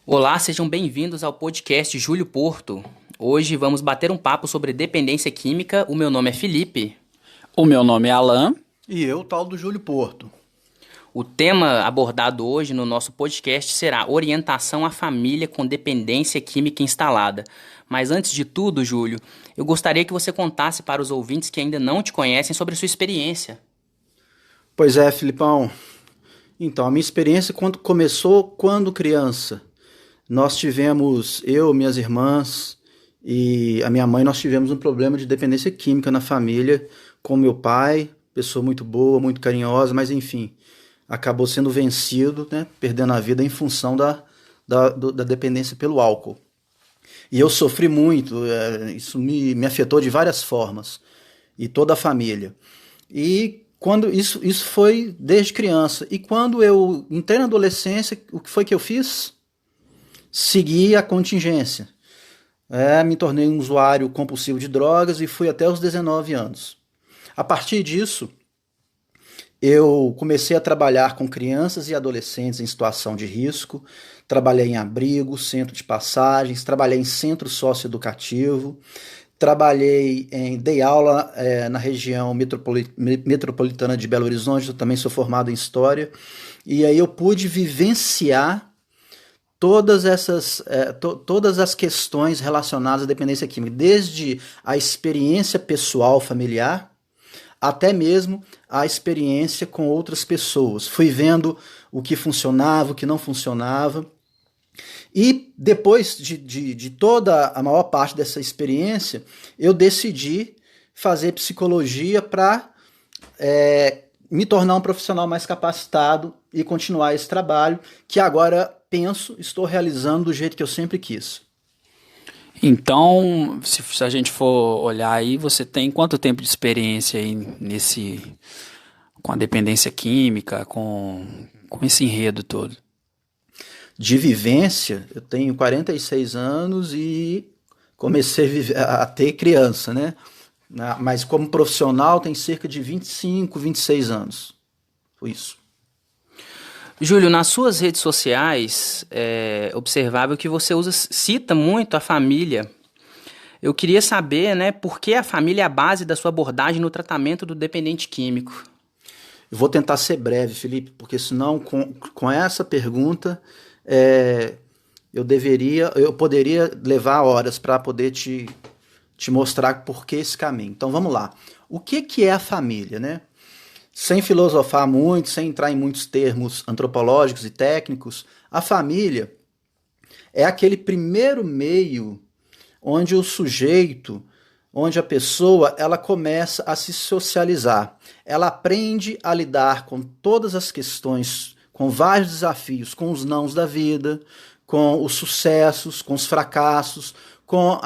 Olá, sejam bem-vindos ao podcast Júlio Porto. Hoje vamos bater um papo sobre dependência química. O meu nome é Felipe. O meu nome é Alan. E eu, tal do Júlio Porto. O tema abordado hoje no nosso podcast será orientação à família com dependência química instalada. Mas antes de tudo, Júlio, eu gostaria que você contasse para os ouvintes que ainda não te conhecem sobre sua experiência. Pois é, Filipão. Então, a minha experiência começou quando criança. Nós tivemos, eu, minhas irmãs e a minha mãe, nós tivemos um problema de dependência química na família com meu pai, pessoa muito boa, muito carinhosa, mas enfim, acabou sendo vencido, né, perdendo a vida em função da dependência pelo álcool. E eu sofri muito, isso me afetou de várias formas, e toda a família. E quando isso foi desde criança. E quando eu entrei na adolescência, o que foi que eu fiz? Segui a contingência. Me tornei um usuário compulsivo de drogas e fui até os 19 anos. A partir disso, eu comecei a trabalhar com crianças e adolescentes em situação de risco. Trabalhei em abrigo, centro de passagens, trabalhei em centro socioeducativo, dei aula na região metropolitana de Belo Horizonte. Eu também sou formado em História. E aí eu pude vivenciar todas as questões relacionadas à dependência química, desde a experiência pessoal familiar, até mesmo a experiência com outras pessoas. Fui vendo o que funcionava, o que não funcionava. E depois de toda a maior parte dessa experiência, eu decidi fazer psicologia para me tornar um profissional mais capacitado e continuar esse trabalho que agora estou realizando do jeito que eu sempre quis. Então, se a gente for olhar aí, você tem quanto tempo de experiência aí com a dependência química, com esse enredo todo? De vivência, eu tenho 46 anos e comecei a ter criança, né? Mas como profissional tem cerca de 25, 26 anos. Foi isso. Júlio, nas suas redes sociais é observável que você cita muito a família. Eu queria saber, né, por que a família é a base da sua abordagem no tratamento do dependente químico. Eu vou tentar ser breve, Felipe, porque senão com essa pergunta eu poderia levar horas para poder te mostrar por que esse caminho. Então vamos lá. O que é a família, né? Sem filosofar muito, sem entrar em muitos termos antropológicos e técnicos, a família é aquele primeiro meio onde onde a pessoa, ela começa a se socializar. Ela aprende a lidar com todas as questões, com vários desafios, com os nãos da vida, com os sucessos, com os fracassos, com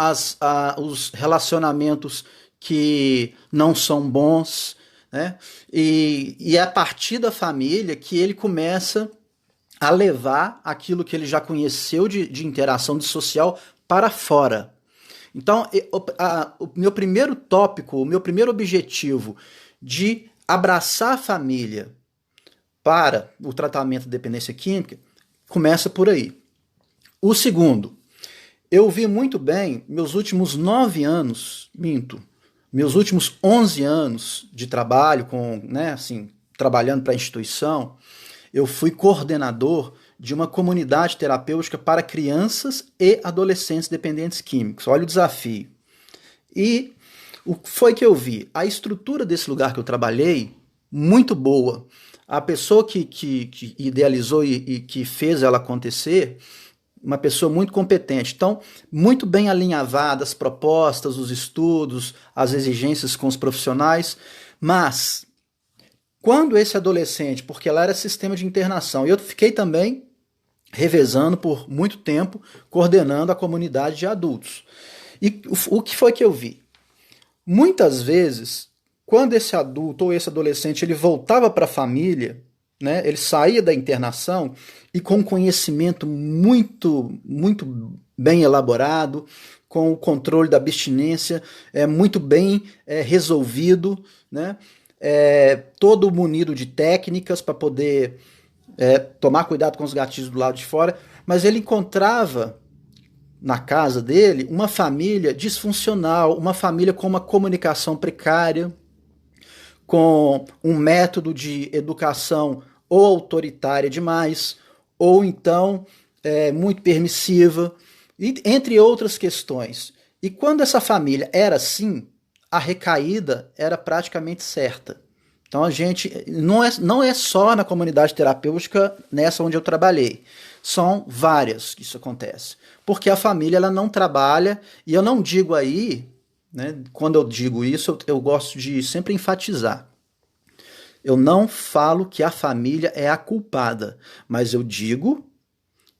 os relacionamentos que não são bons, né? E é a partir da família que ele começa a levar aquilo que ele já conheceu de interação social para fora. Então, o meu primeiro tópico, o meu primeiro objetivo de abraçar a família para o tratamento de dependência química começa por aí. O segundo, eu vi muito bem meus últimos 9 anos, meus últimos 11 anos de trabalho trabalhando para a instituição. Eu fui coordenador de uma comunidade terapêutica para crianças e adolescentes dependentes químicos. Olha o desafio. E o que foi que eu vi? A estrutura desse lugar que eu trabalhei, muito boa. A pessoa que idealizou e que fez ela acontecer, uma pessoa muito competente. Então, muito bem alinhavadas as propostas, os estudos, as exigências com os profissionais. Mas, quando esse adolescente, porque lá era sistema de internação, eu fiquei também revezando por muito tempo, coordenando a comunidade de adultos. E o que foi que eu vi? Muitas vezes, quando esse adulto ou esse adolescente ele voltava para a família, né, ele saía da internação e com um conhecimento muito bem elaborado, com o controle da abstinência muito bem resolvido, né, todo munido de técnicas para poder tomar cuidado com os gatilhos do lado de fora, mas ele encontrava na casa dele uma família disfuncional, uma família com uma comunicação precária, com um método de educação ou autoritária demais, ou então muito permissiva, entre outras questões. E quando essa família era assim, a recaída era praticamente certa. Então a gente não é só na comunidade terapêutica nessa onde eu trabalhei. São várias que isso acontece. Porque a família ela não trabalha, e eu não digo aí, né, quando eu digo isso, eu gosto de sempre enfatizar. Eu não falo que a família é a culpada, mas eu digo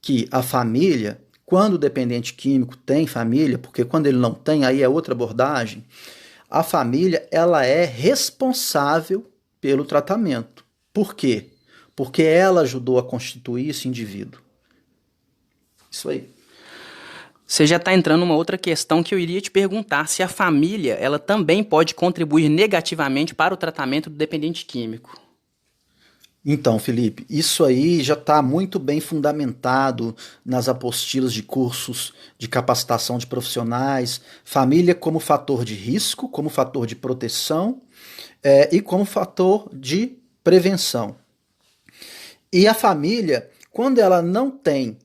que a família, quando o dependente químico tem família, porque quando ele não tem, aí é outra abordagem, a família ela é responsável pelo tratamento. Por quê? Porque ela ajudou a constituir esse indivíduo. Isso aí. Você já está entrando numa outra questão que eu iria te perguntar, se a família ela também pode contribuir negativamente para o tratamento do dependente químico. Então, Felipe, isso aí já está muito bem fundamentado nas apostilas de cursos de capacitação de profissionais, família como fator de risco, como fator de proteção e como fator de prevenção. E a família, quando ela não tem,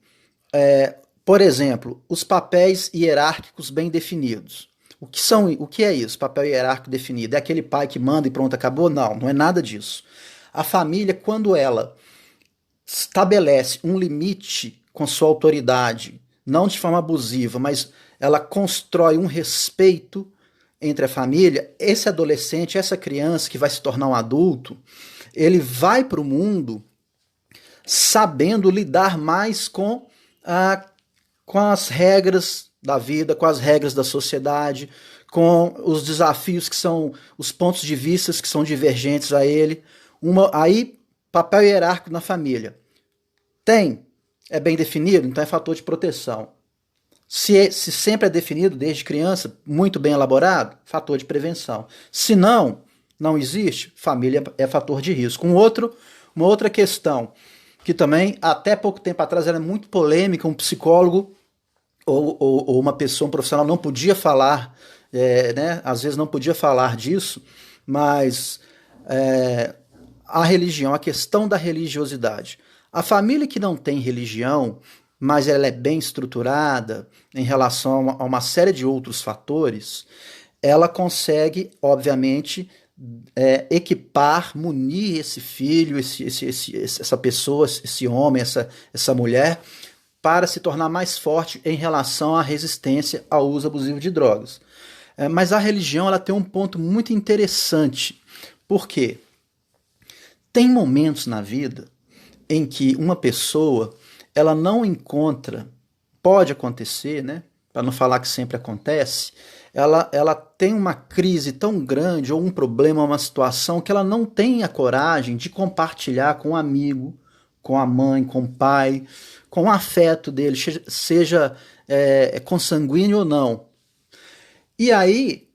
por exemplo, os papéis hierárquicos bem definidos. O que é isso? Papel hierárquico definido? É aquele pai que manda e pronto, acabou? Não, não é nada disso. A família, quando ela estabelece um limite com sua autoridade, não de forma abusiva, mas ela constrói um respeito entre a família, esse adolescente, essa criança que vai se tornar um adulto, ele vai para o mundo sabendo lidar mais com as regras da vida, com as regras da sociedade, com os desafios que são os pontos de vista que são divergentes a ele. Aí, papel hierárquico na família. É bem definido, então é fator de proteção. Se sempre é definido desde criança, muito bem elaborado, fator de prevenção. Se não existe, família é fator de risco. Uma outra questão, que também, até pouco tempo atrás, era muito polêmica, um psicólogo ou uma pessoa, um profissional, não podia falar, às vezes não podia falar disso, mas a religião, a questão da religiosidade. A família que não tem religião, mas ela é bem estruturada em relação a uma série de outros fatores, ela consegue, obviamente, equipar, munir esse filho, essa pessoa, esse homem, essa mulher, para se tornar mais forte em relação à resistência ao uso abusivo de drogas. Mas a religião ela tem um ponto muito interessante. Por quê? Tem momentos na vida em que uma pessoa ela não encontra, pode acontecer, né? Para não falar que sempre acontece, ela tem uma crise tão grande ou um problema, uma situação que ela não tem a coragem de compartilhar com um amigo, com a mãe, com o pai, com o afeto dele, seja consanguíneo ou não. E aí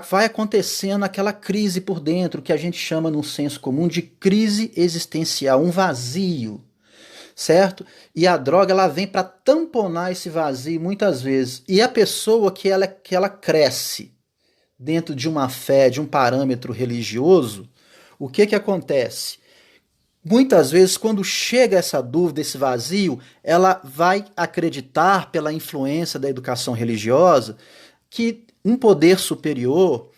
vai acontecendo aquela crise por dentro, que a gente chama no senso comum de crise existencial, um vazio, certo? E a droga ela vem para tamponar esse vazio muitas vezes. E a pessoa que ela cresce dentro de uma fé, de um parâmetro religioso, o que acontece? Muitas vezes, quando chega essa dúvida, esse vazio, ela vai acreditar, pela influência da educação religiosa, que um poder superior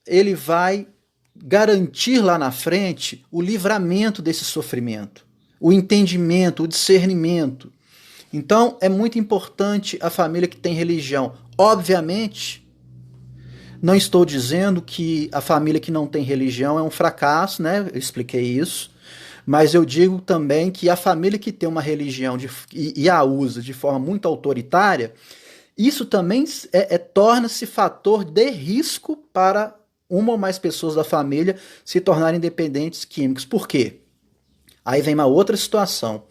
ele vai garantir lá na frente o livramento desse sofrimento, o entendimento, o discernimento. Então, é muito importante a família que tem religião. Obviamente, não estou dizendo que a família que não tem religião é um fracasso, né? Eu expliquei isso. Mas eu digo também que a família que tem uma religião e a usa de forma muito autoritária, isso também torna-se fator de risco para uma ou mais pessoas da família se tornarem dependentes químicos. Por quê? Aí vem uma outra situação.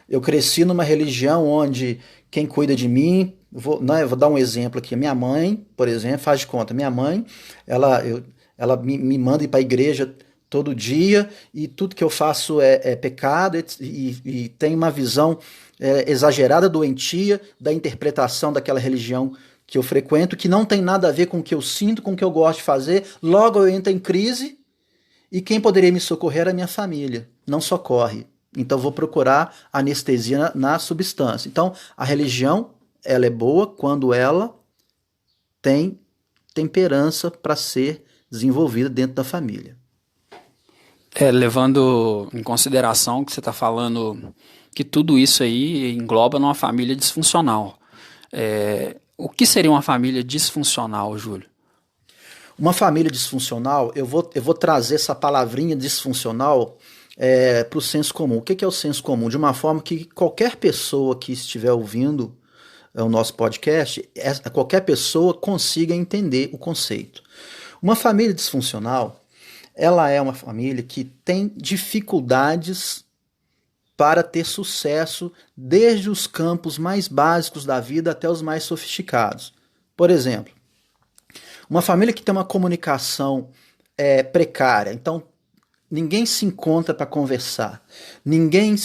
Eu cresci numa religião onde quem cuida de mim, eu vou dar um exemplo aqui. Minha mãe, por exemplo, faz de conta, minha mãe, ela me manda ir para a igreja todo dia e tudo que eu faço é pecado e tem uma visão exagerada, doentia da interpretação daquela religião que eu frequento, que não tem nada a ver com o que eu sinto, com o que eu gosto de fazer. Logo eu entro em crise e quem poderia me socorrer era a minha família. Não socorre. Então vou procurar anestesia na substância. Então a religião, ela é boa quando ela tem temperança para ser desenvolvida dentro da família. Levando em consideração que você está falando que tudo isso aí engloba numa família disfuncional. O que seria uma família disfuncional, Júlio? Uma família disfuncional, eu vou trazer essa palavrinha disfuncional para o senso comum. O que é o senso comum? De uma forma que qualquer pessoa que estiver ouvindo o nosso podcast, qualquer pessoa consiga entender o conceito. Uma família disfuncional, ela é uma família que tem dificuldades para ter sucesso desde os campos mais básicos da vida até os mais sofisticados. Por exemplo, uma família que tem uma comunicação precária, então ninguém se encontra para conversar, nenhum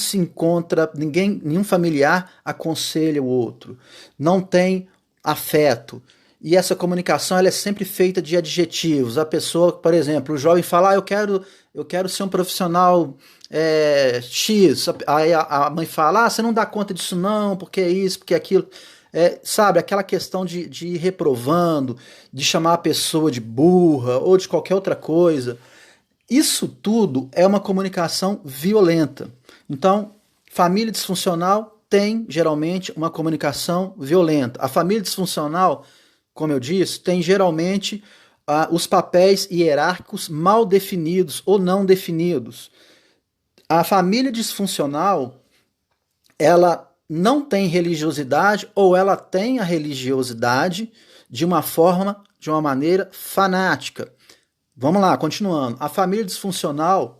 familiar aconselha o outro, não tem afeto. E essa comunicação ela é sempre feita de adjetivos. A pessoa, por exemplo, o jovem fala, eu quero ser um profissional X. Aí a mãe fala, você não dá conta disso não, porque é isso, porque é aquilo. Sabe, aquela questão de ir reprovando, de chamar a pessoa de burra ou de qualquer outra coisa. Isso tudo é uma comunicação violenta. Então, família disfuncional tem, geralmente, uma comunicação violenta. A família disfuncional, como eu disse, tem geralmente os papéis hierárquicos mal definidos ou não definidos. A família disfuncional, ela não tem religiosidade ou ela tem a religiosidade de uma maneira fanática. Vamos lá, continuando. A família disfuncional,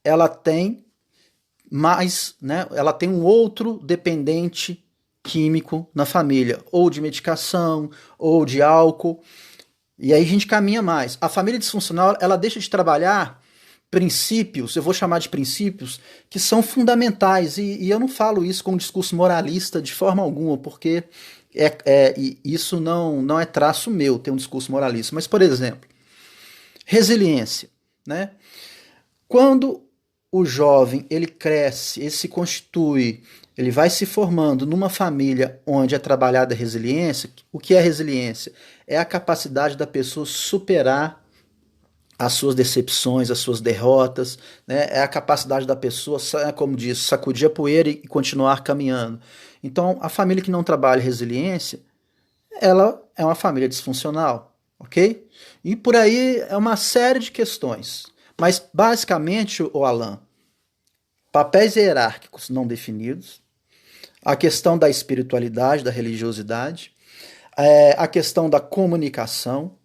ela tem ela tem um outro dependente químico na família, ou de medicação, ou de álcool, e aí a gente caminha mais. A família disfuncional, ela deixa de trabalhar princípios, eu vou chamar de princípios, que são fundamentais, e eu não falo isso com um discurso moralista de forma alguma, porque isso não é traço meu, ter um discurso moralista. Mas, por exemplo, resiliência, né? Quando o jovem ele cresce, ele se constitui, ele vai se formando numa família onde é trabalhada a resiliência. O que é resiliência? É a capacidade da pessoa superar as suas decepções, as suas derrotas, né? É a capacidade da pessoa, como diz, sacudir a poeira e continuar caminhando. Então, a família que não trabalha resiliência, ela é uma família disfuncional, ok? E por aí é uma série de questões. Mas, basicamente, o Alan, papéis hierárquicos não definidos, a questão da espiritualidade, da religiosidade, a questão da comunicação,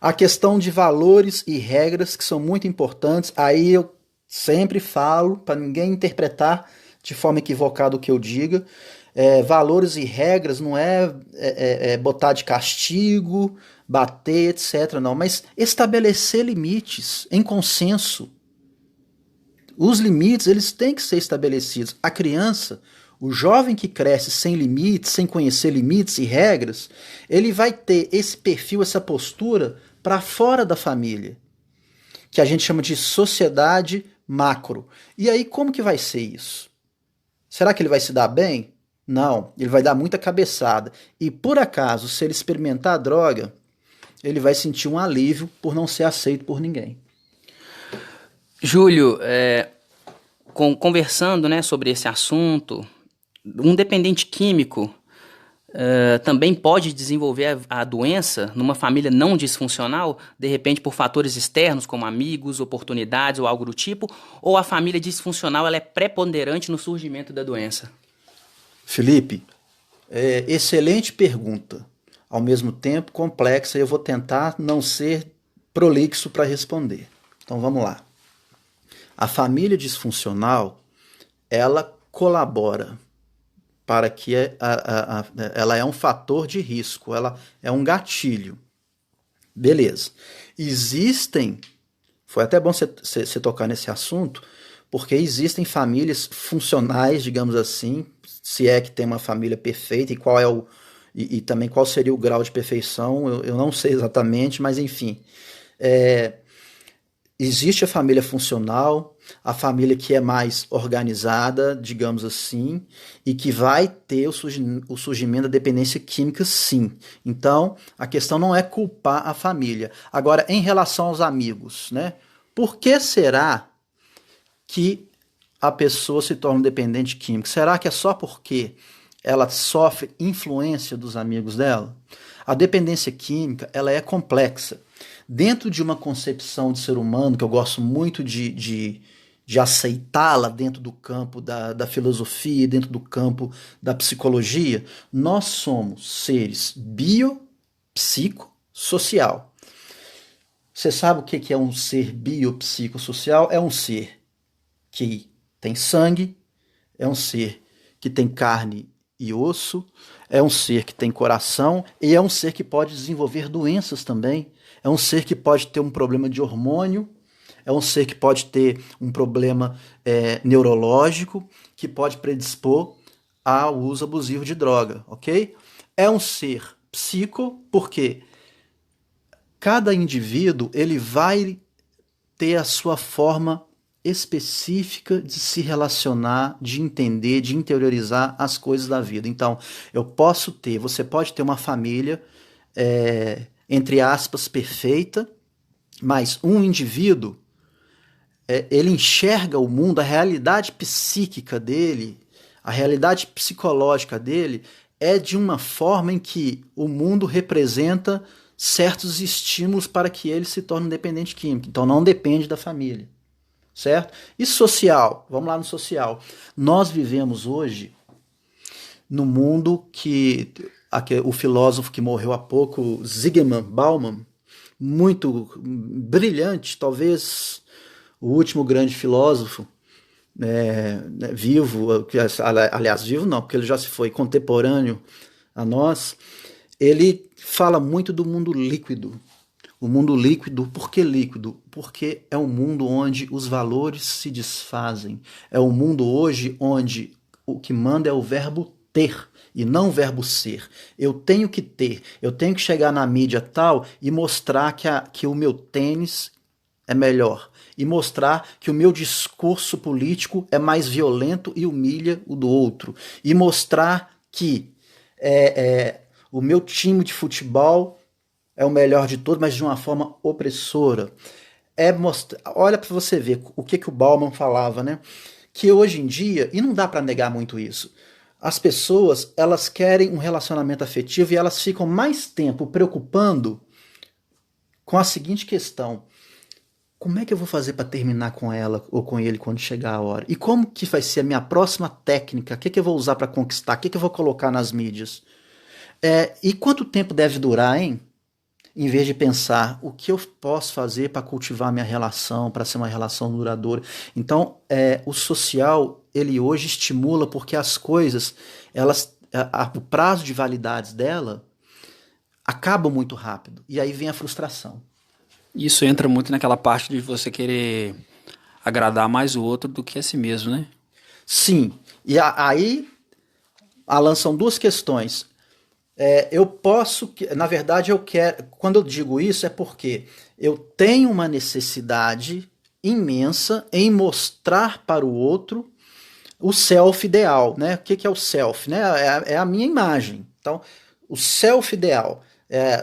a questão de valores e regras que são muito importantes. Aí eu sempre falo, para ninguém interpretar de forma equivocada o que eu diga, valores e regras não é botar de castigo, bater, etc. Não, mas estabelecer limites em consenso. Os limites eles têm que ser estabelecidos. A criança, o jovem que cresce sem limites, sem conhecer limites e regras, ele vai ter esse perfil, essa postura para fora da família, que a gente chama de sociedade macro. E aí como que vai ser isso? Será que ele vai se dar bem? Não, ele vai dar muita cabeçada. E por acaso, se ele experimentar a droga, ele vai sentir um alívio por não ser aceito por ninguém. Júlio, conversando, né, sobre esse assunto, um dependente químico também pode desenvolver a doença numa família não disfuncional, de repente por fatores externos, como amigos, oportunidades ou algo do tipo, ou a família disfuncional ela é preponderante no surgimento da doença? Felipe, excelente pergunta, ao mesmo tempo complexa, e eu vou tentar não ser prolixo para responder. Então vamos lá. A família disfuncional, ela colabora para que ela é um fator de risco, ela é um gatilho. Beleza. Existem Foi até bom você tocar nesse assunto, porque existem famílias funcionais, digamos assim, se é que tem uma família perfeita, e qual é e também qual seria o grau de perfeição, eu não sei exatamente, mas enfim. Existe a família funcional, a família que é mais organizada, digamos assim, e que vai ter o surgimento da dependência química, sim. Então, a questão não é culpar a família. Agora, em relação aos amigos, né? Por que será que a pessoa se torna um dependente químico? Será que é só porque ela sofre influência dos amigos dela? A dependência química, ela é complexa. Dentro de uma concepção de ser humano, que eu gosto muito de aceitá-la dentro do campo da filosofia, dentro do campo da psicologia, nós somos seres biopsicossocial. Você sabe o que é um ser biopsicossocial? É um ser que tem sangue, é um ser que tem carne e osso, é um ser que tem coração e é um ser que pode desenvolver doenças também. É um ser que pode ter um problema de hormônio, é um ser que pode ter um problema neurológico, que pode predispor ao uso abusivo de droga, ok? É um ser psico, porque cada indivíduo ele vai ter a sua forma específica de se relacionar, de entender, de interiorizar as coisas da vida. Então, você pode ter uma família, entre aspas, perfeita, mas um indivíduo, ele enxerga o mundo, a realidade psíquica dele, a realidade psicológica dele é de uma forma em que o mundo representa certos estímulos para que ele se torne um dependente químico. Então não depende da família, certo? E social, vamos lá no social. Nós vivemos hoje no mundo que o filósofo que morreu há pouco, Zygmunt Bauman, muito brilhante, talvez o último grande filósofo vivo, aliás, vivo não, porque ele já se foi, contemporâneo a nós. Ele fala muito do mundo líquido. O mundo líquido, por que líquido? Porque é um mundo onde os valores se desfazem. É um mundo hoje onde o que manda é o verbo ter e não o verbo ser. Eu tenho que ter, eu tenho que chegar na mídia tal e mostrar que o meu tênis é melhor. E mostrar que o meu discurso político é mais violento e humilha o do outro. E mostrar que o meu time de futebol é o melhor de todos, mas de uma forma opressora. Olha para você ver o que o Bauman falava, né? Que hoje em dia, e não dá para negar muito isso, as pessoas elas querem um relacionamento afetivo e elas ficam mais tempo preocupando com a seguinte questão: como é que eu vou fazer para terminar com ela ou com ele quando chegar a hora? E como que vai ser a minha próxima técnica? O que eu vou usar para conquistar? O que eu vou colocar nas mídias? E quanto tempo deve durar, hein? Em vez de pensar o que eu posso fazer para cultivar minha relação, para ser uma relação duradoura. Então, o social, ele hoje estimula porque as coisas, o prazo de validades dela acaba muito rápido. E aí vem a frustração. Isso entra muito naquela parte de você querer agradar mais o outro do que a si mesmo, né? Sim. E aí, Alan, são duas questões. Na verdade, eu quero. Quando eu digo isso, é porque eu tenho uma necessidade imensa em mostrar para o outro o self ideal, né? O que é o self, né? É a minha imagem. Então, o self ideal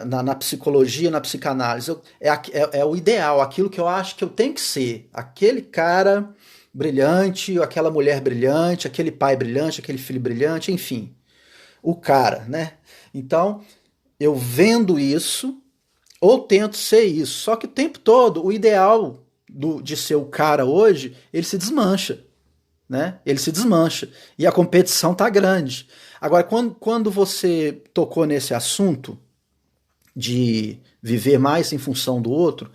na psicologia, na psicanálise, é o ideal, aquilo que eu acho que eu tenho que ser, aquele cara brilhante, aquela mulher brilhante, aquele pai brilhante, aquele filho brilhante, enfim, o cara, né? Então, eu vendo isso, ou tento ser isso, só que o tempo todo, o ideal de ser o cara hoje, ele se desmancha, né? Ele se desmancha, e a competição tá grande. Agora, quando você tocou nesse assunto de viver mais em função do outro,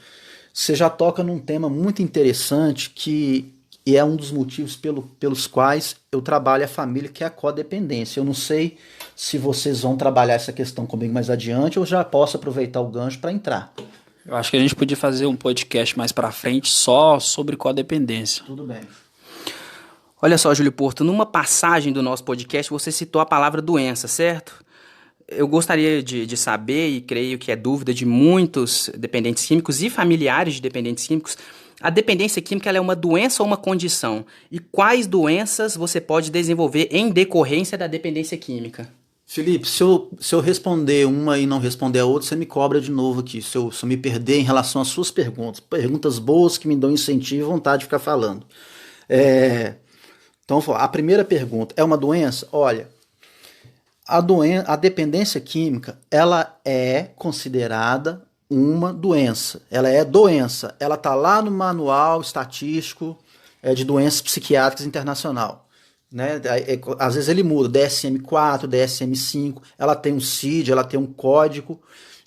você já toca num tema muito interessante que é um dos motivos pelos quais eu trabalho a família, que é a codependência. Eu não sei se vocês vão trabalhar essa questão comigo mais adiante ou já posso aproveitar o gancho para entrar. Eu acho que a gente podia fazer um podcast mais pra frente só sobre codependência. Tudo bem. Olha só, Júlio Porto, numa passagem do nosso podcast você citou a palavra doença, certo? Eu gostaria de saber, e creio que é dúvida de muitos dependentes químicos e familiares de dependentes químicos, a dependência química ela é uma doença ou uma condição? E quais doenças você pode desenvolver em decorrência da dependência química? Felipe, se eu responder uma e não responder a outra, você me cobra de novo aqui. Se eu me perder em relação às suas perguntas. Perguntas boas que me dão incentivo e vontade de ficar falando. Então, a primeira pergunta, é uma doença? Olha, a dependência química, ela é considerada uma doença. Ela é doença. Ela está lá no manual estatístico de doenças psiquiátricas internacional. Né? Às vezes ele muda, DSM-4, DSM-5, ela tem um CID, ela tem um código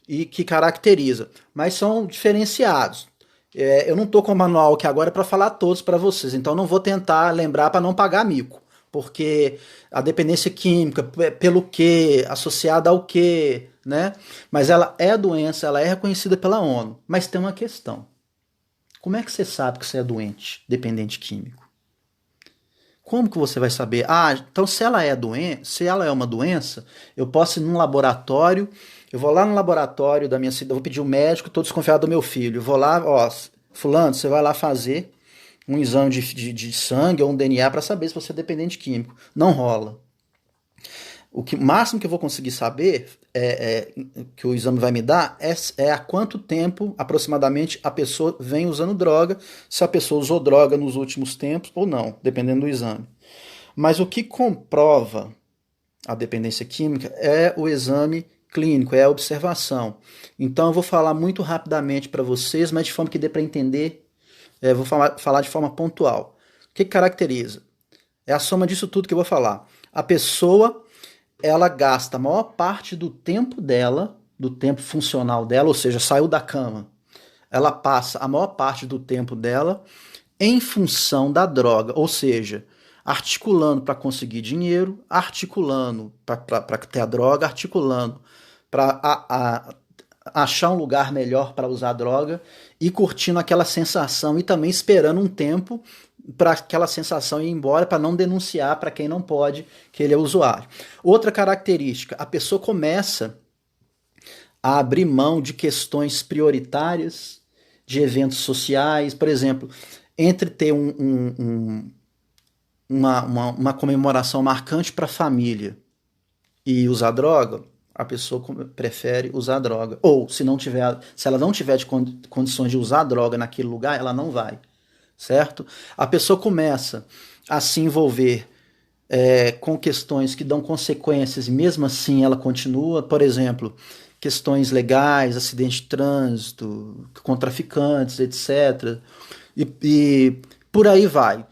e que caracteriza, mas são diferenciados. Eu não estou com o manual aqui agora para falar todos para vocês, então não vou tentar lembrar para não pagar mico, porque a dependência química, pelo que, associada ao que, né? Mas ela é doença, ela é reconhecida pela ONU, mas tem uma questão. Como é que você sabe que você é doente, dependente químico? Como que você vai saber? Então se ela é uma doença, eu posso ir num laboratório, eu vou lá no laboratório da minha cidade, eu vou pedir um médico, estou desconfiado do meu filho, eu vou lá, fulano, você vai lá fazer um exame de sangue ou um DNA para saber se você é dependente químico. Não rola. O máximo que eu vou conseguir saber, que o exame vai me dar, é há quanto tempo, aproximadamente, a pessoa vem usando droga, se a pessoa usou droga nos últimos tempos ou não, dependendo do exame. Mas o que comprova a dependência química é o exame clínico, é a observação. Então eu vou falar muito rapidamente para vocês, mas de forma que dê para entender, vou falar de forma pontual. O que caracteriza? É a soma disso tudo que eu vou falar. A pessoa ela gasta a maior parte do tempo dela, do tempo funcional dela, ou seja, saiu da cama, ela passa a maior parte do tempo dela em função da droga, ou seja, articulando para conseguir dinheiro, articulando para ter a droga, articulando para achar um lugar melhor para usar a droga e curtindo aquela sensação e também esperando um tempo para aquela sensação ir embora, para não denunciar para quem não pode que ele é usuário. Outra característica, a pessoa começa a abrir mão de questões prioritárias, de eventos sociais, por exemplo, entre ter uma comemoração marcante para a família e usar droga, a pessoa prefere usar droga. Ou, se ela não tiver de condições de usar droga naquele lugar, ela não vai. Certo? A pessoa começa a se envolver com questões que dão consequências e mesmo assim ela continua, por exemplo, questões legais, acidente de trânsito, com traficantes, etc. E por aí vai.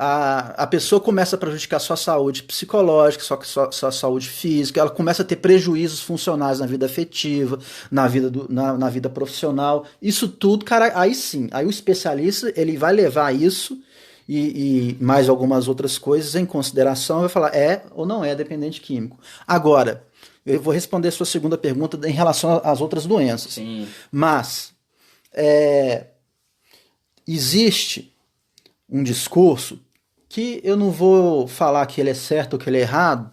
A pessoa começa a prejudicar sua saúde psicológica, sua saúde física, ela começa a ter prejuízos funcionais na vida afetiva, na vida profissional. Isso tudo, cara, aí sim, aí o especialista ele vai levar isso e mais algumas outras coisas em consideração e vai falar é ou não é dependente químico. Agora, eu vou responder a sua segunda pergunta em relação às outras doenças. Sim. Mas existe um discurso que eu não vou falar que ele é certo ou que ele é errado,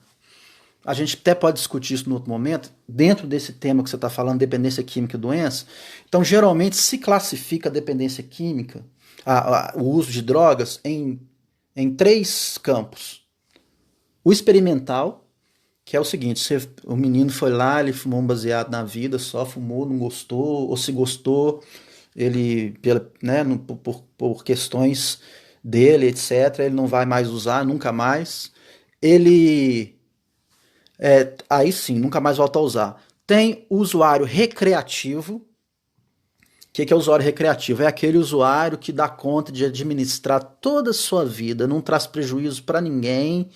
a gente até pode discutir isso no outro momento, dentro desse tema que você está falando, dependência química e doença. Então, geralmente, se classifica a dependência química, o uso de drogas, em 3 campos. O experimental, que é o seguinte, o menino foi lá, ele fumou um baseado na vida, só fumou, não gostou, ou se gostou, ele, por questões dele, etc., ele não vai mais usar, nunca mais. Aí sim, nunca mais volta a usar. Tem o usuário recreativo. O que é o usuário recreativo? É aquele usuário que dá conta de administrar toda a sua vida, não traz prejuízo para ninguém,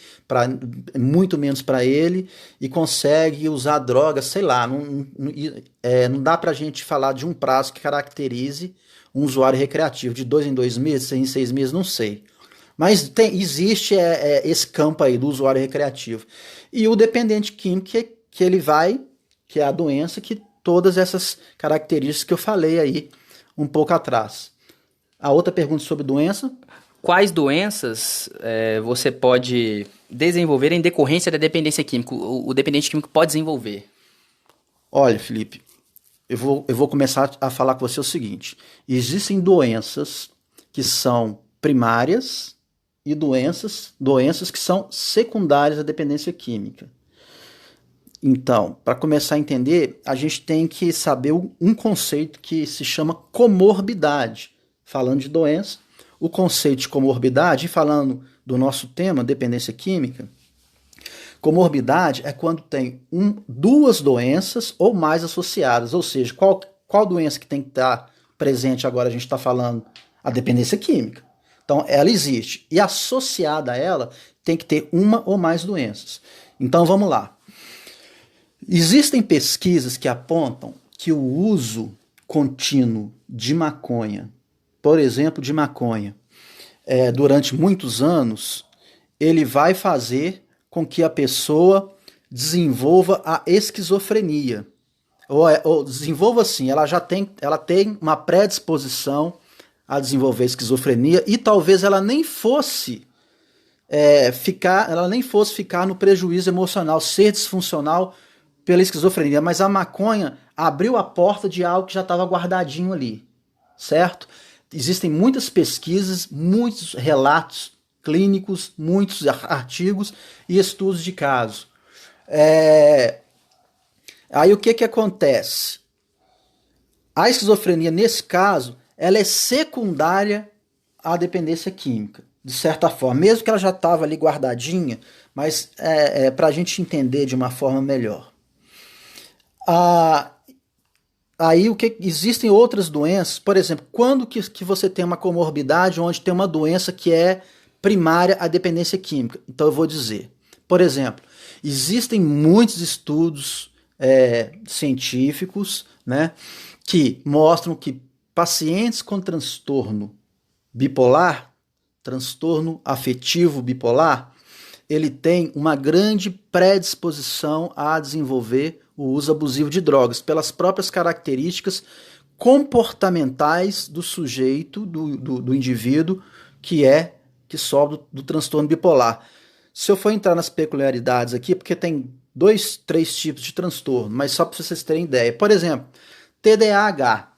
muito menos para ele, e consegue usar drogas, sei lá, não dá para a gente falar de um prazo que caracterize um usuário recreativo, de 2 em 2 meses, 6 em 6 meses, não sei. Mas existe esse campo aí do usuário recreativo. E o dependente químico, que é a doença que todas essas características que eu falei aí um pouco atrás. A outra pergunta sobre doença. Quais doenças você pode desenvolver em decorrência da dependência química? O dependente químico pode desenvolver? Olha, Felipe, eu vou começar a falar com você o seguinte. Existem doenças que são primárias e doenças que são secundárias à dependência química. Então, para começar a entender, a gente tem que saber um conceito que se chama comorbidade. Falando de doença, o conceito de comorbidade, e falando do nosso tema, dependência química, comorbidade é quando tem duas doenças ou mais associadas, ou seja, qual doença que tem que estar presente agora, a gente está falando, a dependência química. Então, ela existe, e associada a ela tem que ter uma ou mais doenças. Então, vamos lá. Existem pesquisas que apontam que o uso contínuo de maconha, por exemplo, de maconha, durante muitos anos, ele vai fazer com que a pessoa desenvolva a esquizofrenia. Ou desenvolva assim, ela tem uma predisposição a desenvolver esquizofrenia e talvez ela nem fosse ficar no prejuízo emocional, ser disfuncional pela esquizofrenia, mas a maconha abriu a porta de algo que já estava guardadinho ali, certo? Existem muitas pesquisas, muitos relatos clínicos, muitos artigos e estudos de caso. Aí o que acontece? A esquizofrenia, nesse caso, ela é secundária à dependência química, de certa forma, mesmo que ela já estava ali guardadinha, mas para a gente entender de uma forma melhor. Aí existem outras doenças, por exemplo, quando que você tem uma comorbidade onde tem uma doença que é primária à dependência química? Então eu vou dizer, por exemplo, existem muitos estudos científicos, né, que mostram que pacientes com transtorno bipolar, transtorno afetivo bipolar, ele tem uma grande predisposição a desenvolver o uso abusivo de drogas, pelas próprias características comportamentais do sujeito, do indivíduo que sofre do transtorno bipolar. Se eu for entrar nas peculiaridades aqui, porque tem 2, 3 tipos de transtorno, mas só para vocês terem ideia. Por exemplo, TDAH.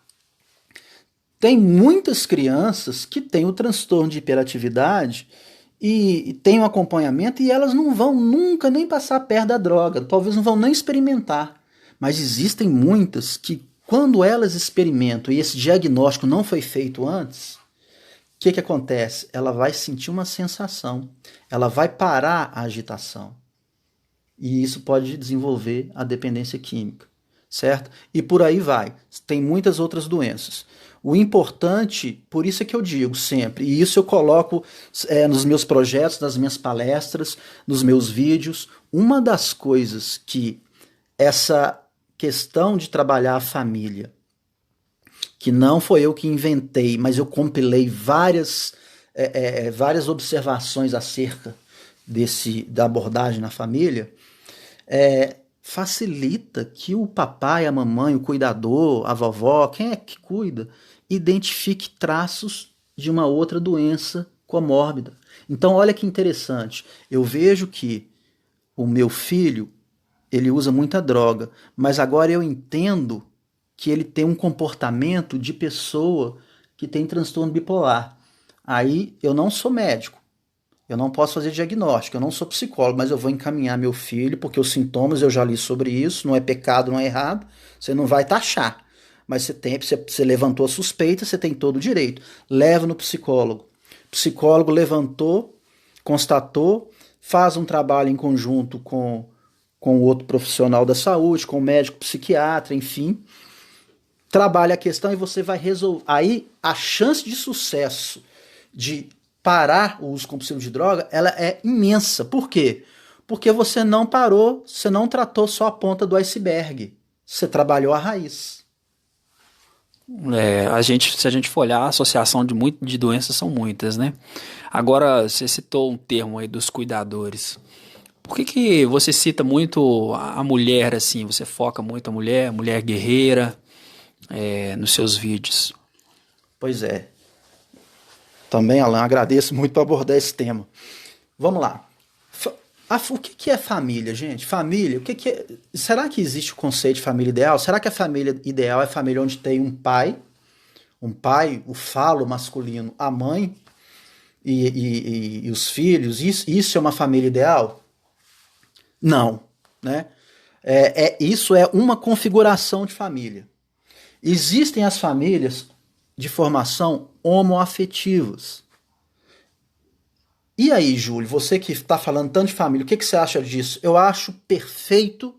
Tem muitas crianças que têm o transtorno de hiperatividade e têm um acompanhamento e elas não vão nunca nem passar perto da droga, talvez não vão nem experimentar. Mas existem muitas que, quando elas experimentam e esse diagnóstico não foi feito antes, o que acontece? Ela vai sentir uma sensação, ela vai parar a agitação. E isso pode desenvolver a dependência química, certo? E por aí vai. Tem muitas outras doenças. O importante, por isso é que eu digo sempre, e isso eu coloco nos meus projetos, nas minhas palestras, nos meus vídeos, uma das coisas que essa questão de trabalhar a família, que não foi eu que inventei, mas eu compilei várias observações acerca da abordagem na família, facilita que o papai, a mamãe, o cuidador, a vovó, quem é que cuida, identifique traços de uma outra doença comórbida. Então, olha que interessante. Eu vejo que o meu filho, ele usa muita droga, mas agora eu entendo que ele tem um comportamento de pessoa que tem transtorno bipolar. Aí eu não sou médico, eu não posso fazer diagnóstico, eu não sou psicólogo, mas eu vou encaminhar meu filho, porque os sintomas eu já li sobre isso, não é pecado, não é errado, você não vai taxar. Mas você levantou a suspeita, você tem todo o direito. Leva no psicólogo. O psicólogo levantou, constatou, faz um trabalho em conjunto com outro profissional da saúde, com o médico psiquiatra, enfim. Trabalha a questão e você vai resolver. Aí a chance de sucesso de parar o uso compulsivo de droga, ela é imensa. Por quê? Porque você não parou, você não tratou só a ponta do iceberg. Você trabalhou a raiz. Se a gente for olhar, a associação de doenças são muitas, né? Agora, você citou um termo aí dos cuidadores. Por que você cita muito a mulher assim? Você foca muito a mulher guerreira, nos seus vídeos? Pois é. Também, Alan, agradeço muito por abordar esse tema. Vamos lá. O que é família, gente? Família, será que existe o conceito de família ideal? Será que a família ideal é a família onde tem um pai, o falo masculino, a mãe e os filhos? Isso é uma família ideal? Não, né? Isso é uma configuração de família. Existem as famílias de formação homoafetivas. E aí, Júlio, você que está falando tanto de família, o que você acha disso? Eu acho perfeito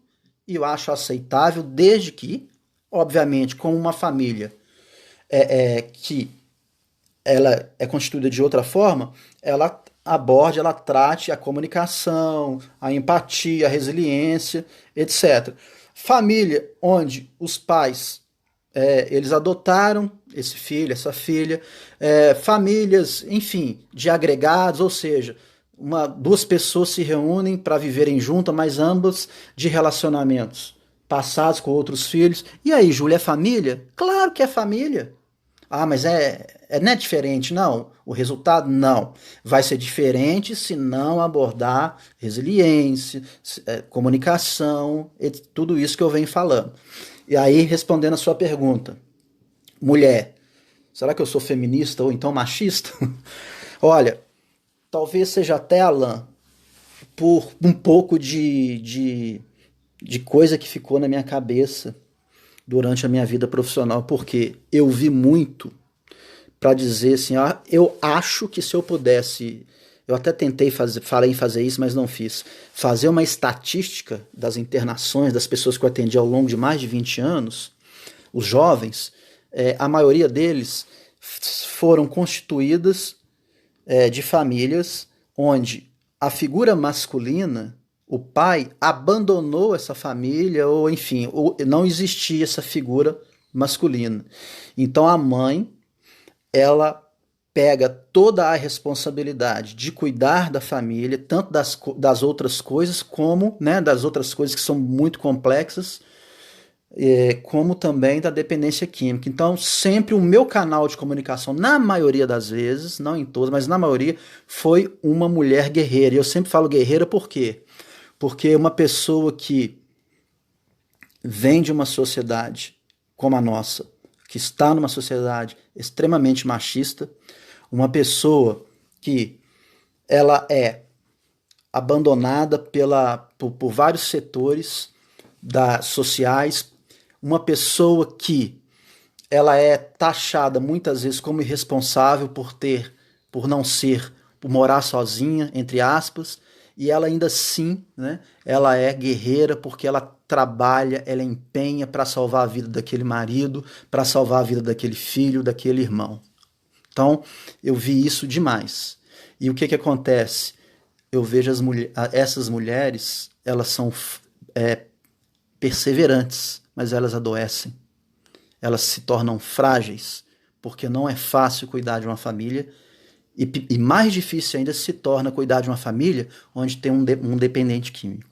e eu acho aceitável, desde que, obviamente, como uma família que ela é constituída de outra forma, ela aborde, ela trate a comunicação, a empatia, a resiliência, etc. Família onde os pais eles adotaram esse filho, essa filha, famílias, enfim, de agregados, ou seja, duas pessoas se reúnem para viverem juntas, mas ambas de relacionamentos passados com outros filhos. E aí, Júlia, é família? Claro que é família. Ah, mas não é diferente, não. O resultado, não. Vai ser diferente se não abordar resiliência, comunicação, tudo isso que eu venho falando. E aí, respondendo a sua pergunta, mulher, será que eu sou feminista ou então machista? Olha, talvez seja até, Alan, por um pouco de coisa que ficou na minha cabeça durante a minha vida profissional, porque eu vi muito para dizer assim, eu acho que se eu pudesse, eu até falei em fazer isso, mas não fiz, fazer uma estatística das internações das pessoas que eu atendi ao longo de mais de 20 anos, os jovens, a maioria deles foram constituídas de famílias onde a figura masculina, o pai, abandonou essa família, ou enfim, não existia essa figura masculina. Então a mãe, ela pega toda a responsabilidade de cuidar da família, tanto das outras coisas, como das outras coisas que são muito complexas, como também da dependência química. Então, sempre o meu canal de comunicação, na maioria das vezes, não em todas, mas na maioria, foi uma mulher guerreira. E eu sempre falo guerreira por quê? Porque uma pessoa que vem de uma sociedade como a nossa, que está numa sociedade extremamente machista, uma pessoa que ela é abandonada por vários setores sociais, uma pessoa que ela é taxada muitas vezes como irresponsável por morar sozinha, entre aspas, e ela ainda assim, ela é guerreira porque ela trabalha, ela empenha para salvar a vida daquele marido, para salvar a vida daquele filho, daquele irmão. Então, eu vi isso demais. E o que acontece? Eu vejo essas mulheres, elas são perseverantes, mas elas adoecem. Elas se tornam frágeis, porque não é fácil cuidar de uma família, e mais difícil ainda se torna cuidar de uma família onde tem um dependente químico.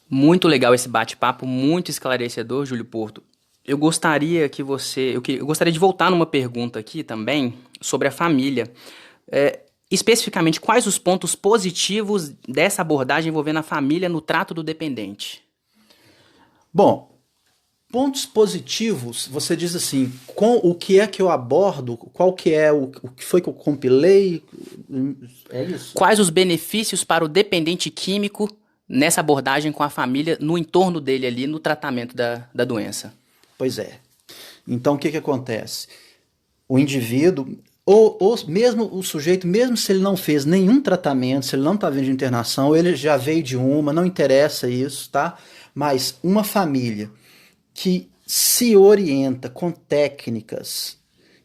Muito legal esse bate-papo, muito esclarecedor, Júlio Porto. Eu gostaria de voltar numa pergunta aqui também sobre a família. Especificamente, quais os pontos positivos dessa abordagem envolvendo a família no trato do dependente? Bom, pontos positivos, você diz assim, com o que é que eu abordo, qual que é o que foi que eu compilei, é isso? Quais os benefícios para o dependente químico nessa abordagem com a família, no entorno dele ali, no tratamento da doença? Pois é. Então, o que acontece? O indivíduo, ou mesmo o sujeito, mesmo se ele não fez nenhum tratamento, se ele não está vindo de internação, ou ele já veio de não interessa isso, tá? Mas uma família que se orienta com técnicas,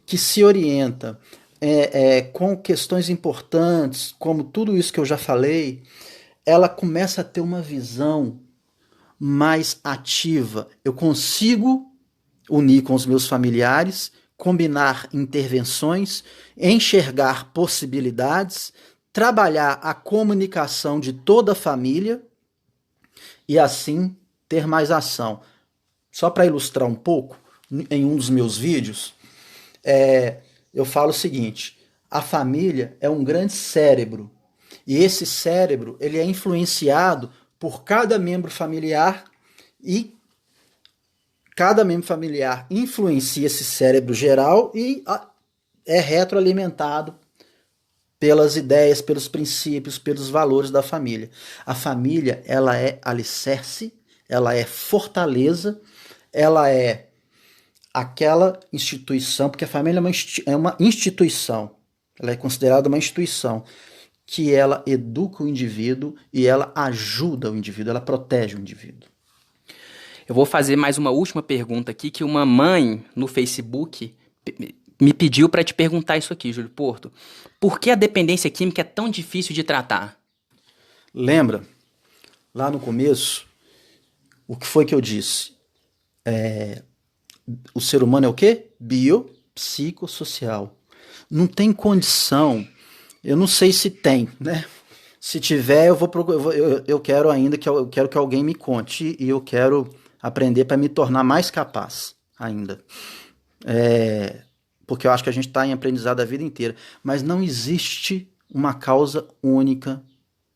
que se orienta com questões importantes, como tudo isso que eu já falei, ela começa a ter uma visão mais ativa. Eu consigo unir com os meus familiares, combinar intervenções, enxergar possibilidades, trabalhar a comunicação de toda a família e assim ter mais ação. Só para ilustrar um pouco, em um dos meus vídeos, eu falo o seguinte: a família é um grande cérebro, e esse cérebro ele é influenciado por cada membro familiar, e cada membro familiar influencia esse cérebro geral e é retroalimentado pelas ideias, pelos princípios, pelos valores da família. A família, ela é alicerce, ela é fortaleza, ela é aquela instituição, porque a família é uma instituição, ela é considerada uma instituição, que ela educa o indivíduo e ela ajuda o indivíduo, ela protege o indivíduo. Eu vou fazer mais uma última pergunta aqui, que uma mãe no Facebook me pediu para te perguntar isso aqui, Júlio Porto. Por que a dependência química é tão difícil de tratar? Lembra, lá no começo, o que foi que eu disse? O ser humano é o quê? Biopsicossocial. Não tem condição, eu não sei se tem, né? Se tiver, eu quero ainda eu quero que alguém me conte e eu quero aprender para me tornar mais capaz ainda. Porque eu acho que a gente está em aprendizado a vida inteira. Mas não existe uma causa única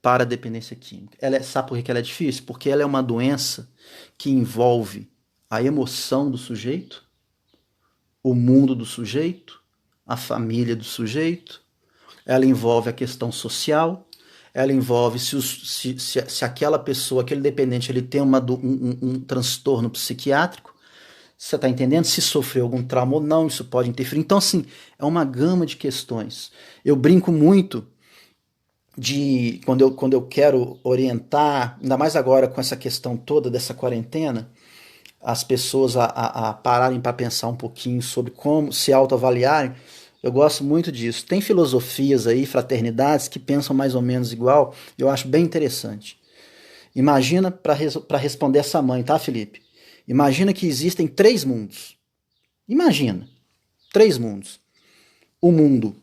para a dependência química. Sabe por que ela é difícil? Porque ela é uma doença que envolve a emoção do sujeito, o mundo do sujeito, a família do sujeito, ela envolve a questão social, ela envolve se aquela pessoa, aquele dependente, ele tem um transtorno psiquiátrico, você está entendendo? Se sofreu algum trauma ou não, isso pode interferir. Então, assim, é uma gama de questões. Eu brinco muito quando eu quero orientar, ainda mais agora com essa questão toda dessa quarentena, as pessoas a pararem para pensar um pouquinho sobre como se autoavaliarem. Eu gosto muito disso. Tem filosofias aí, fraternidades, que pensam mais ou menos igual. Eu acho bem interessante. Imagina, para responder essa mãe, tá, Felipe? Imagina que existem 3 mundos. Imagina, 3 mundos. O mundo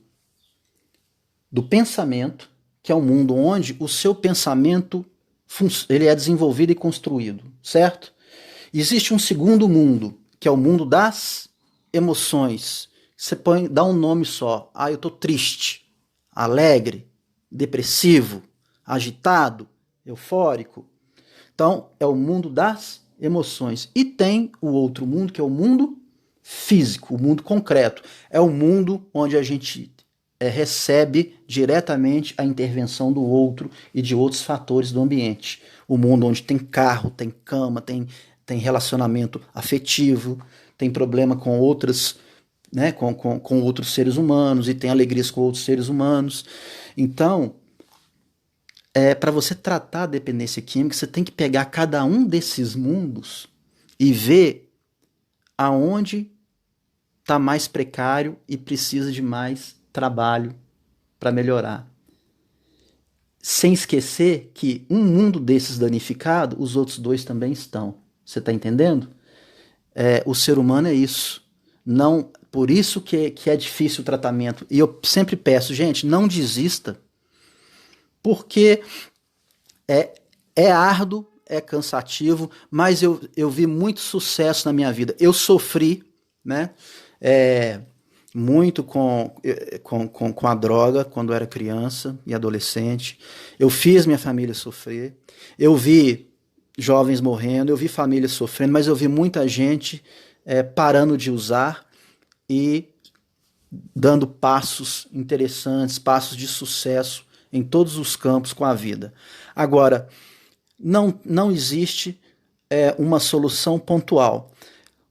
do pensamento, que é um mundo onde o seu pensamento ele é desenvolvido e construído, certo? Existe um segundo mundo, que é o mundo das emoções. Você dá um nome só. Eu estou triste, alegre, depressivo, agitado, eufórico. Então, é o mundo das emoções. E tem o outro mundo, que é o mundo físico, o mundo concreto. É o mundo onde a gente recebe diretamente a intervenção do outro e de outros fatores do ambiente. O mundo onde tem carro, tem cama, tem relacionamento afetivo, tem problema com outras, né, com outros seres humanos, e tem alegrias com outros seres humanos. Então, para você tratar a dependência química, você tem que pegar cada um desses mundos e ver aonde está mais precário e precisa de mais trabalho para melhorar. Sem esquecer que um mundo desses danificado, os outros 2 também estão. Você está entendendo? O ser humano é isso. Não, por isso que é difícil o tratamento. E eu sempre peço, gente, não desista, porque é árduo, é cansativo, mas eu vi muito sucesso na minha vida. Eu sofri, né, muito com a droga quando eu era criança e adolescente. Eu fiz minha família sofrer. Eu vi jovens morrendo, eu vi famílias sofrendo, mas eu vi muita gente parando de usar e dando passos interessantes, passos de sucesso em todos os campos com a vida. Agora, não existe uma solução pontual.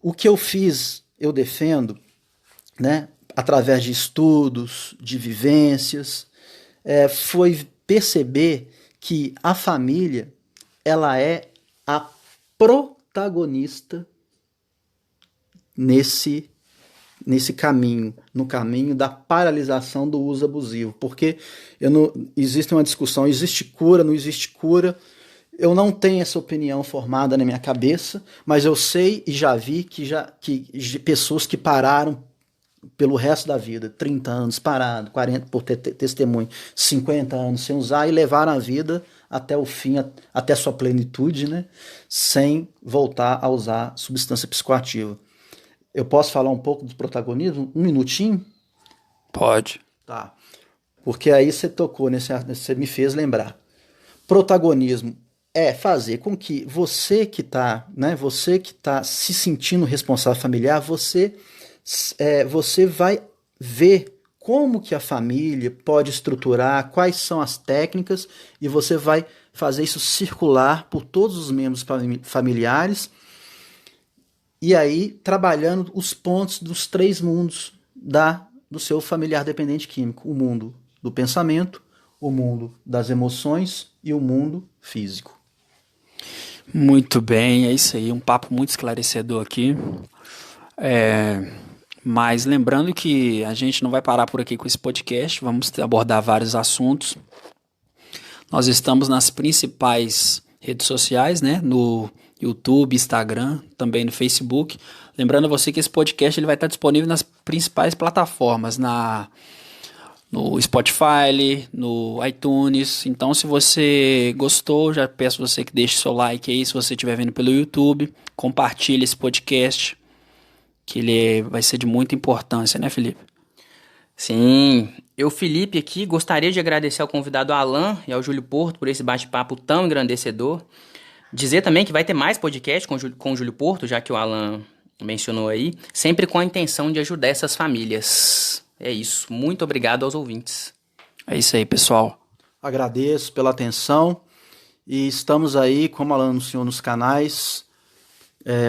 O que eu fiz, eu defendo, né, através de estudos, de vivências, foi perceber que a família ela é a protagonista nesse caminho, no caminho da paralisação do uso abusivo, porque existe uma discussão, existe cura, não existe cura. Eu não tenho essa opinião formada na minha cabeça, mas eu sei e já vi que pessoas que pararam pelo resto da vida, 30 anos parado, 40 por ter testemunho, 50 anos sem usar e levaram a vida até o fim, até sua plenitude, né? Sem voltar a usar substância psicoativa. Eu posso falar um pouco do protagonismo? Um minutinho? Pode. Tá. Porque aí você tocou você me fez lembrar. Protagonismo é fazer com que você que está, né, você que está se sentindo responsável familiar, você vai ver como que a família pode estruturar, quais são as técnicas, e você vai fazer isso circular por todos os membros familiares, e aí trabalhando os pontos dos 3 mundos do seu familiar dependente químico: o mundo do pensamento, o mundo das emoções e o mundo físico. Muito bem, é isso aí, um papo muito esclarecedor aqui. Mas lembrando que a gente não vai parar por aqui com esse podcast, vamos abordar vários assuntos. Nós estamos nas principais redes sociais, né? No YouTube, Instagram, também no Facebook. Lembrando a você que esse podcast ele vai estar disponível nas principais plataformas, no Spotify, no iTunes. Então, se você gostou, já peço você que deixe seu like aí, se você estiver vendo pelo YouTube, compartilhe esse podcast, que ele vai ser de muita importância, né, Felipe? Sim, eu, Felipe, aqui gostaria de agradecer ao convidado Alan e ao Júlio Porto por esse bate-papo tão engrandecedor. Dizer também que vai ter mais podcast com o Júlio Porto, já que o Alan mencionou aí, sempre com a intenção de ajudar essas famílias. É isso. Muito obrigado aos ouvintes. É isso aí, pessoal. Agradeço pela atenção e estamos aí, como Alan anunciou, nos canais.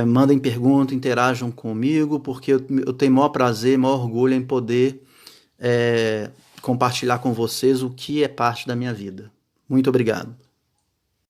Mandem perguntas, interajam comigo, porque eu tenho maior prazer, maior orgulho em poder compartilhar com vocês o que é parte da minha vida. Muito obrigado.